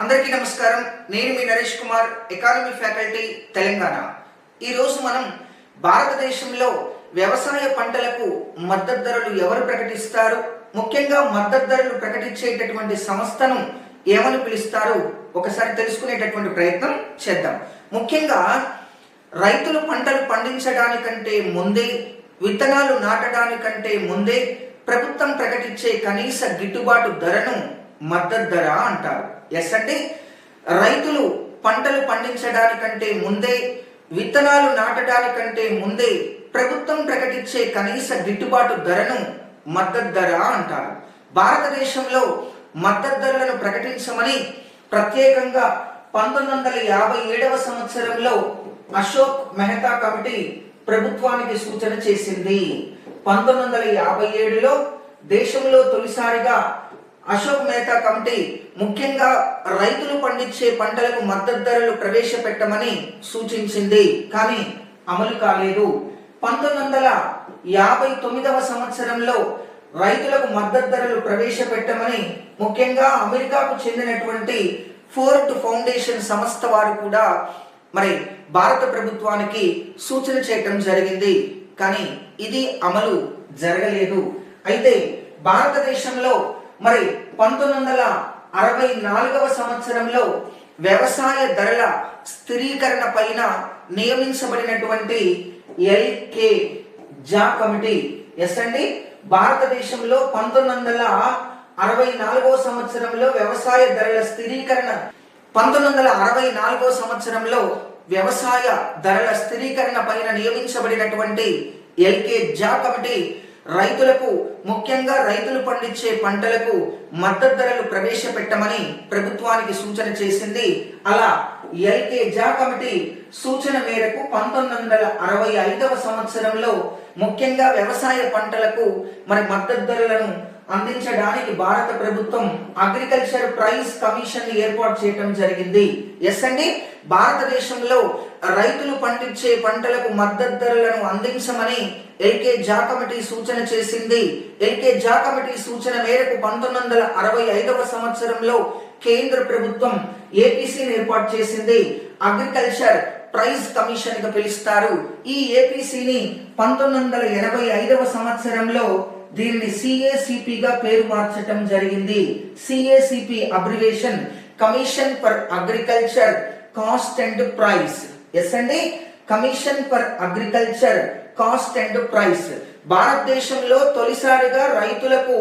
అందరికీ నమస్కారం. నేను మీ నరేష్ కుమార్, ఎకానమీ ఫ్యాకల్టీ, తెలంగాణ. ఈరోజు మనం భారతదేశంలో వ్యవసాయ పంటలకు మద్దతు ధరలు ఎవరు ప్రకటిస్తారు, ముఖ్యంగా మద్దతు ధరలు ప్రకటించేటటువంటి సంస్థను ఏమని పిలుస్తారు ఒకసారి తెలుసుకునేటటువంటి ప్రయత్నం చేద్దాం. ముఖ్యంగా రైతులు పంటలు పండించడానికంటే ముందే, విత్తనాలు నాటడానికంటే ముందే ప్రభుత్వం ప్రకటించే కనీస గిట్టుబాటు ధరను మద్దతు ధర అంటారు. ఎస్ అంటే రైతులు పంటలు పండించడానికంటే ముందే, విత్తనాలు నాటడానికంటే ముందే ప్రభుత్వం ప్రకటించే కనీస గిట్టుబాటు ధరను మద్దతు ధర అంటారు. భారతదేశంలో మద్దతు ధరలను ప్రకటించమని ప్రత్యేకంగా 1957వ సంవత్సరంలో అశోక్ మెహతా కమిటీ ప్రభుత్వానికి సూచన చేసింది. 1957లో దేశంలో తొలిసారిగా అశోక్ మెహతా కమిటీ ముఖ్యంగా రైతులు పండించే పంటలకు మద్దతు ధరలు ప్రవేశపెట్టమని సూచించింది, కానీ అమలు కాలేదు. 1959వ సంవత్సరంలో రైతులకు మద్దతు ధరలు ప్రవేశపెట్టమని ముఖ్యంగా అమెరికాకు చెందినటువంటి ఫోర్డ్ ఫౌండేషన్ సంస్థ వారు కూడా భారత ప్రభుత్వానికి సూచన చేయటం జరిగింది, కానీ ఇది అమలు జరగలేదు. అయితే భారతదేశంలో 1964వ సంవత్సరంలో వ్యవసాయ ధరల స్థిరీకరణ పైన నియమించబడినటువంటి ఎల్కే జా కమిటీ, ఎస్ అండి, భారతదేశంలో 1964వ సంవత్సరంలో వ్యవసాయ ధరల స్థిరీకరణ 1964వ సంవత్సరంలో వ్యవసాయ ధరల స్థిరీకరణ పైన నియమించబడినటువంటి ఎల్కే జా కమిటీ రైతులకు, ముఖ్యంగా రైతులు పండించే పంటలకు మద్దతు ధరలు ప్రవేశపెట్టమని ప్రభుత్వానికి సూచన చేసింది. అలా ఎల్కే జా కమిటీ సూచన మేరకు 1965వ సంవత్సరంలో ముఖ్యంగా వ్యవసాయ పంటలకు మద్దతు ధరలను అందించడానికి భారత ప్రభుత్వం అగ్రికల్చర్ ప్రైస్ కమిషన్ ఏర్పాటు చేయడం జరిగింది. ఎస్ అండి, భారతదేశంలో రైతులు పండించే పంటలకు మద్దతు ధరలను అందించమని ఎల్కే జా కమిటీ సూచన చేసింది. ఎల్కే జా కమిటీ సూచన మేరకు 1965వ సంవత్సరంలో కేంద్ర ప్రభుత్వం ఏపీసీని ఏర్పాటు చేసింది. అగ్రికల్చర్ ప్రైస్ కమిషన్ గా పిలుస్తారు. ఈ ఏపీసీని 1985వ సంవత్సరంలో దీనిని సిఏసిపిగా పేరు మార్చటం జరిగింది. CACP abbreviation commission for agriculture cost and price. Yes అండి, commission for agriculture cost and price. భారతదేశంలో తొలిసారిగా రైతులకు